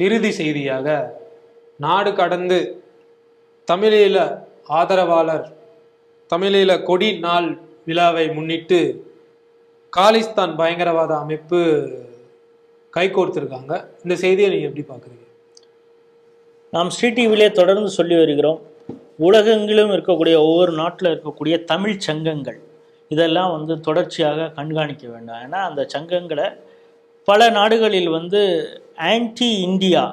இறுதி செய்தியாக, நாடு கடந்து தமிழீழ ஆதரவாளர் தமிழீழ கொடி நாள் விழாவை முன்னிட்டு காலிஸ்தான் பயங்கரவாத அமைப்பு கைகோர்த்திருக்காங்க. இந்த செய்தியை நீங்க எப்படி பாக்குறீங்க? நாம் ஸ்ரீ டிவிலே தொடர்ந்து சொல்லி வருகிறோம், உலகெங்கிலும் இருக்கக்கூடிய ஒவ்வொரு நாட்டில் இருக்கக்கூடிய தமிழ் சங்கங்கள் இதெல்லாம் தொடர்ச்சியாக கண்காணிக்க வேண்டும். ஏன்னா அந்த சங்கங்களை பல நாடுகளில் ஆன்டி இந்தியா,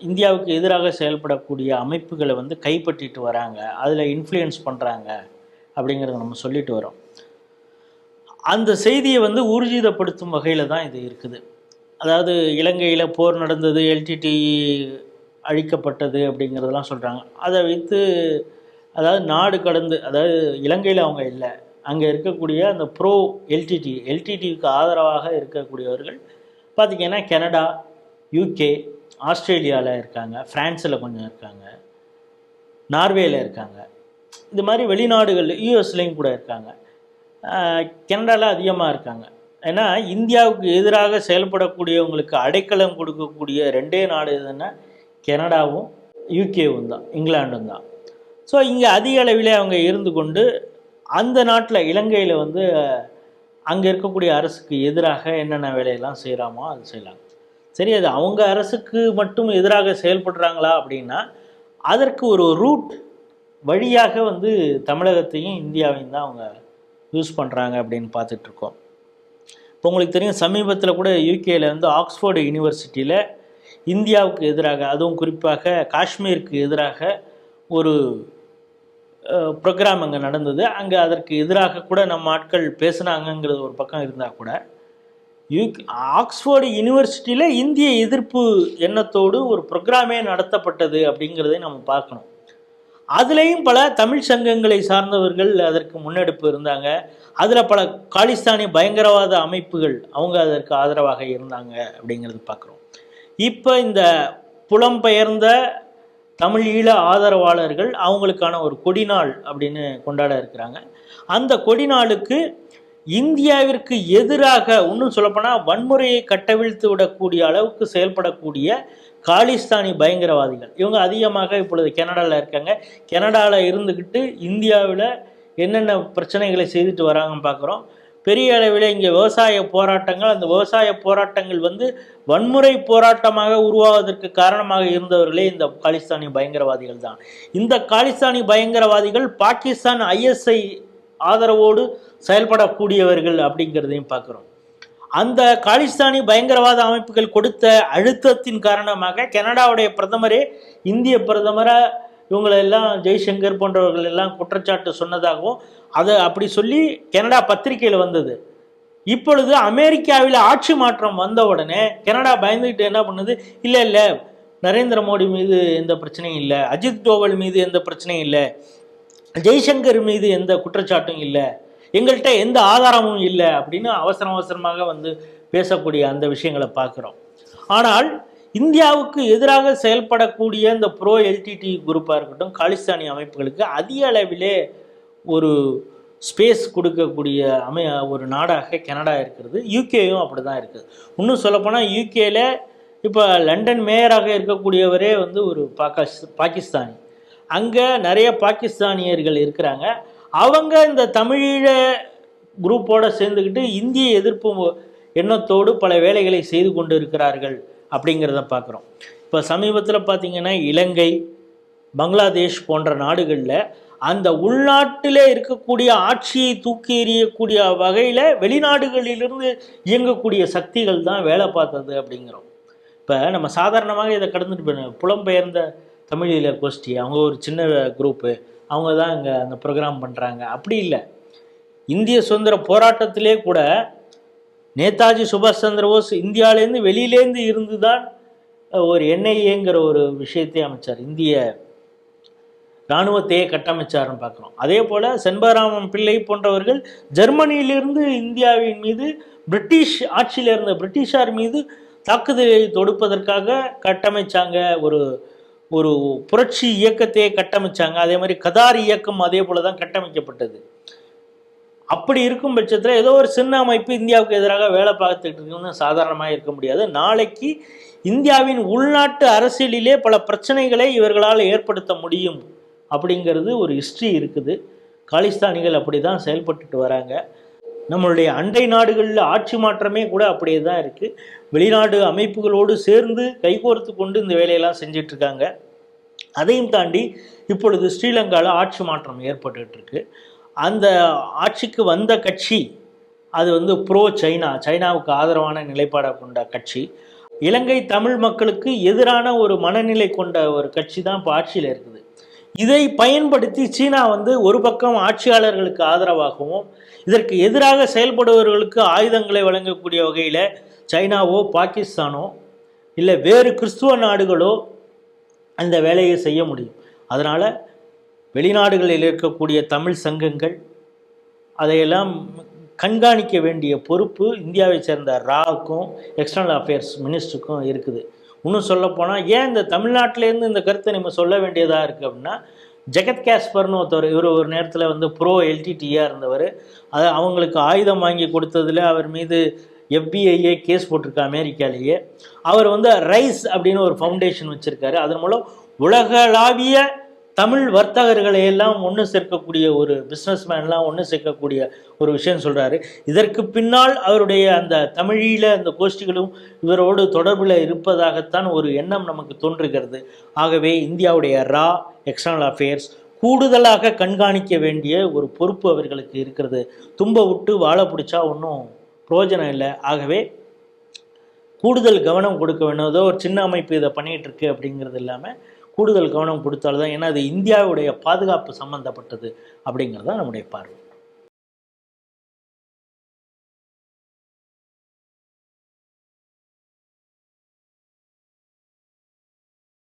இந்தியாவுக்கு எதிராக செயல்படக்கூடிய அமைப்புகளை கைப்பற்றிட்டு வராங்க, அதில் இன்ஃப்ளூயன்ஸ் பண்ணுறாங்க அப்படிங்கிறத நம்ம சொல்லிட்டு வரோம். அந்த செய்தியை ஊர்ஜிதப்படுத்தும் வகையில் தான் இது இருக்குது. அதாவது இலங்கையில் போர் நடந்தது, எல்டிடி அழிக்கப்பட்டது அப்படிங்கிறதெல்லாம் சொல்கிறாங்க. அதை வைத்து அதாவது நாடு கடந்து, அதாவது இலங்கையில் அவங்க இல்லை, அங்கே இருக்கக்கூடிய அந்த ப்ரோ எல்டிடிக்கு ஆதரவாக இருக்கக்கூடியவர்கள் பார்த்திங்கன்னா கனடா, யூகே, ஆஸ்திரேலியாவில் இருக்காங்க, ஃப்ரான்ஸில் கொஞ்சம் இருக்காங்க, நார்வேயில் இருக்காங்க, இது மாதிரி வெளிநாடுகள் யூஎஸ்லேயும் கூட இருக்காங்க, கனடாவில் அதிகமாக இருக்காங்க. ஏன்னா இந்தியாவுக்கு எதிராக செயல்படக்கூடியவங்களுக்கு அடைக்கலம் கொடுக்கக்கூடிய ரெண்டே நாடு எதுன்னா கனடாவும் யூகேவும் தான், இங்கிலாண்டும் தான். ஸோ இங்கே அதிக அளவில் அவங்க இருந்து கொண்டு அந்த நாட்டில் இலங்கையில் அங்கே இருக்கக்கூடிய அரசுக்கு எதிராக என்னென்ன வேலையெல்லாம் செய்கிறாமோ அது செய்யலாம். சரி, அது அவங்க அரசுக்கு மட்டும் எதிராக செயல்படுறாங்களா அப்படின்னா அதற்கு ஒரு ரூட் வழியாக தமிழகத்தையும் இந்தியாவையும் தான் அவங்க யூஸ் பண்ணுறாங்க அப்படின்னு பார்த்துட்ருக்கோம். இப்போ உங்களுக்கு தெரியும், சமீபத்தில் கூட யூகேயில் ஆக்ஸ்ஃபோர்டு யூனிவர்சிட்டியில் இந்தியாவுக்கு எதிராக, அதுவும் குறிப்பாக காஷ்மீருக்கு எதிராக ஒரு ப்ரோக்ராம் அங்கே நடந்தது. அங்கே அதற்கு எதிராக கூட நம்ம ஆட்கள் பேசுனாங்கங்கிறது ஒரு பக்கம் இருந்தால் கூட ஆக்ஸ்ஃபோர்டு யூனிவர்சிட்டியில் இந்திய எதிர்ப்பு எண்ணத்தோடு ஒரு ப்ரோக்ராமே நடத்தப்பட்டது அப்படிங்கிறதை நம்ம பார்க்கணும். அதுலேயும் பல தமிழ் சங்கங்களை சார்ந்தவர்கள் அதற்கு முன்னெடுப்பு இருந்தாங்க. அதில் பல காலிஸ்தானி பயங்கரவாத அமைப்புகள் அவங்க அதற்கு ஆதரவாக இருந்தாங்க அப்படிங்கிறது பார்க்குறோம். இப்போ இந்த புலம்பெயர்ந்த தமிழ் ஈழ ஆதரவாளர்கள் அவங்களுக்கான ஒரு கொடிநாள் அப்படின்னு கொண்டாட இருக்கிறாங்க. அந்த கொடிநாளுக்கு இந்தியாவிற்கு எதிராக, இன்னும் சொல்லப்போனால் வன்முறையை கட்டவிழ்த்து விடக்கூடிய அளவுக்கு செயல்படக்கூடிய காலிஸ்தானி பயங்கரவாதிகள் இவங்க அதிகமாக இப்பொழுது கனடாவில் இருக்காங்க. கனடாவில் இருந்துக்கிட்டு இந்தியாவில் என்னென்ன பிரச்சனைகளை செய்துட்டு வராங்கன்னு பார்க்குறோம். பெரிய அளவில் இங்கே விவசாய போராட்டங்கள், அந்த விவசாய போராட்டங்கள் வன்முறை போராட்டமாக உருவாவதற்கு காரணமாக இருந்தவர்களே இந்த காலிஸ்தானி பயங்கரவாதிகள் தான். இந்த காலிஸ்தானி பயங்கரவாதிகள் பாகிஸ்தான் ISI ஆதரவோடு செயல்படக்கூடியவர்கள் அப்படிங்கிறதையும் பார்க்குறோம். அந்த காலிஸ்தானி பயங்கரவாத அமைப்புகள் கொடுத்த அழுத்தத்தின் காரணமாக கனடாவுடைய பிரதமரே இந்திய பிரதமராக இவங்களெல்லாம் ஜெய்சங்கர் போன்றவர்கள் எல்லாம் குற்றச்சாட்டு சொன்னதாகவும் அதை அப்படி சொல்லி கனடா பத்திரிகையில் வந்தது. இப்பொழுது அமெரிக்காவில் ஆட்சி மாற்றம் வந்த உடனே கனடா பயந்துக்கிட்டு என்ன பண்ணுது, இல்லை நரேந்திர மோடி மீது எந்த பிரச்சனையும் இல்லை, அஜித் டோவல் மீது எந்த பிரச்சனையும் இல்லை, ஜெய்சங்கர் மீது எந்த குற்றச்சாட்டும் இல்லை, எங்கள்கிட்ட எந்த ஆதாரமும் இல்லை அப்படின்னு அவசரமாக பேசக்கூடிய அந்த விஷயங்களை பார்க்குறோம். ஆனால் இந்தியாவுக்கு எதிராக செயல்படக்கூடிய இந்த ப்ரோ எல்டிடி குரூப்பாக இருக்கட்டும், காலிஸ்தானி அமைப்புகளுக்கு அதிக அளவிலே ஒரு ஸ்பேஸ் கொடுக்கக்கூடிய ஒரு நாடாக கனடா இருக்கிறது. யூகேயும் அப்படி தான் இருக்குது. இன்னும் சொல்லப்போனால் யூகேல இப்போ லண்டன் மேயராக இருக்கக்கூடியவரே ஒரு பாகிஸ்தானி. அங்கே நிறைய பாகிஸ்தானியர்கள் இருக்கிறாங்க. அவங்க இந்த தமிழீழ குரூப்போடு சேர்ந்துக்கிட்டு இந்திய எதிர்ப்பு எண்ணத்தோடு பல வேலைகளை செய்து கொண்டு இருக்கிறார்கள் அப்படிங்கிறத பார்க்குறோம். இப்போ சமீபத்தில் பார்த்திங்கன்னா இலங்கை, பங்களாதேஷ் போன்ற நாடுகளில் அந்த உள்நாட்டில் இருக்கக்கூடிய ஆட்சியை தூக்கி எறியக்கூடிய வகையில் வெளிநாடுகளிலிருந்து இயங்கக்கூடிய சக்திகள் தான் வேலை பார்த்தது அப்படிங்கிறோம். இப்போ நம்ம சாதாரணமாக இதை கடந்துட்டு போயிடணும். புலம்பெயர்ந்த தமிழீழ கோஷ்டி அவங்க ஒரு சின்ன குரூப்பு, அவங்க தான் இங்கே அந்த ப்ரோக்ராம் பண்ணுறாங்க அப்படி இல்லை. இந்திய சுதந்திர போராட்டத்திலே கூட நேதாஜி சுபாஷ் சந்திர போஸ் இந்தியாவிலேருந்து வெளியிலேருந்து இருந்து தான் ஒரு NIAங்கிற ஒரு விஷயத்தை அமைச்சார், இந்திய இராணுவத்தையே கட்டமைச்சார்னு பார்க்குறோம். அதே போல் செண்பகராமன் பிள்ளை போன்றவர்கள் ஜெர்மனியிலிருந்து இந்தியாவின் மீது பிரிட்டிஷ் ஆட்சியில் இருந்த பிரிட்டிஷார் மீது தாக்குதலை தொடுப்பதற்காக கட்டமைச்சாங்க, ஒரு ஒரு புரட்சி இயக்கத்தையே கட்டமைச்சாங்க. அதே மாதிரி கதார் இயக்கம் அதே போல தான் கட்டமைக்கப்பட்டது. அப்படி இருக்கும் பட்சத்தில் ஏதோ ஒரு சின்ன அமைப்பு இந்தியாவுக்கு எதிராக வேலை பார்த்துக்கிட்டு இருக்குன்னு சாதாரணமாக இருக்க முடியாது. நாளைக்கு இந்தியாவின் உள்நாட்டு அரசியலிலே பல பிரச்சனைகளை இவர்களால் ஏற்படுத்த முடியும் அப்படிங்கிறது ஒரு ஹிஸ்ட்ரி இருக்குது. காலிஸ்தானிகள் அப்படி தான் செயல்பட்டுட்டு வராங்க. நம்மளுடைய அண்டை நாடுகளில் ஆட்சி மாற்றமே கூட அப்படியே தான் இருக்குது. வெளிநாடு அமைப்புகளோடு சேர்ந்து கைகோர்த்து கொண்டு இந்த வேலையெல்லாம் செஞ்சிட்ருக்காங்க. அதையும் தாண்டி இப்பொழுது ஸ்ரீலங்காவில் ஆட்சி மாற்றம் ஏற்பட்டுருக்கு. அந்த ஆட்சிக்கு வந்த கட்சி அது ப்ரோ சைனாவுக்கு ஆதரவான நிலைப்பாடை கொண்ட கட்சி. இலங்கை தமிழ் மக்களுக்கு எதிரான ஒரு மனநிலை கொண்ட ஒரு கட்சி தான் இப்போ ஆட்சியில் இருக்குது. இதை பயன்படுத்தி சீனா ஒரு பக்கம் ஆட்சியாளர்களுக்கு ஆதரவாகவும் இதற்கு எதிராக செயல்படுபவர்களுக்கு ஆயுதங்களை வழங்கக்கூடிய வகையில் சைனாவோ பாகிஸ்தானோ இல்லை வேறு கிறிஸ்துவ நாடுகளோ அந்த வேலையை செய்ய முடியும். அதனால் வெளிநாடுகளில் இருக்கக்கூடிய தமிழ் சங்கங்கள் அதையெல்லாம் கண்காணிக்க வேண்டிய பொறுப்பு இந்தியாவை சேர்ந்த ராவுக்கும் எக்ஸ்டர்னல் அஃபேர்ஸ் மினிஸ்டருக்கும் இருக்குது. இன்னும் சொல்லப்போனால் ஏன் இந்த தமிழ்நாட்டிலேருந்து இந்த கருத்தை நம்ம சொல்ல வேண்டியதாக இருக்குது அப்படின்னா, ஜெகத் காஸ்பர்னு ஒருத்தர், இவர் ஒரு நேரத்தில் ப்ரோ எல்டிடியாக இருந்தவர். அதை அவங்களுக்கு ஆயுதம் வாங்கி கொடுத்ததில் அவர் மீது FBI கேஸ் போட்டிருக்க அமெரிக்காலேயே. அவர் ரைஸ் அப்படின்னு ஒரு ஃபவுண்டேஷன் வச்சுருக்காரு. அதன் மூலம் உலகளாவிய தமிழ் வர்த்தகர்களை எல்லாம் ஒன்று சேர்க்கக்கூடிய ஒரு பிஸ்னஸ்மேன்லாம் ஒன்று சேர்க்கக்கூடிய ஒரு விஷயம் சொல்கிறாரு. இதற்கு பின்னால் அவருடைய அந்த தமிழீழ அந்த கோஷ்டிகளும் இவரோடு தொடர்பில் இருப்பதாகத்தான் ஒரு எண்ணம் நமக்கு தோன்றுகிறது. ஆகவே இந்தியாவுடைய எக்ஸ்டர்னல் அஃபேர்ஸ் கூடுதலாக கண்காணிக்க வேண்டிய ஒரு பொறுப்பு அவர்களுக்கு இருக்கிறது. தும்ப விட்டு வாழை பிடிச்சா ஒன்றும் பிரயோஜனம் இல்லை. ஆகவே கூடுதல் கவனம் கொடுக்க வேண்டும். ஏதோ ஒரு சின்ன அமைப்பு இதை பண்ணிகிட்டு இருக்கு அப்படிங்கிறது இல்லாமல் கூடுதல் கவனம் கொடுத்தால்தான், ஏன்னா அது இந்தியாவுடைய பாதுகாப்பு சம்பந்தப்பட்டது அப்படிங்கிறது தான் நம்முடைய பார்வை.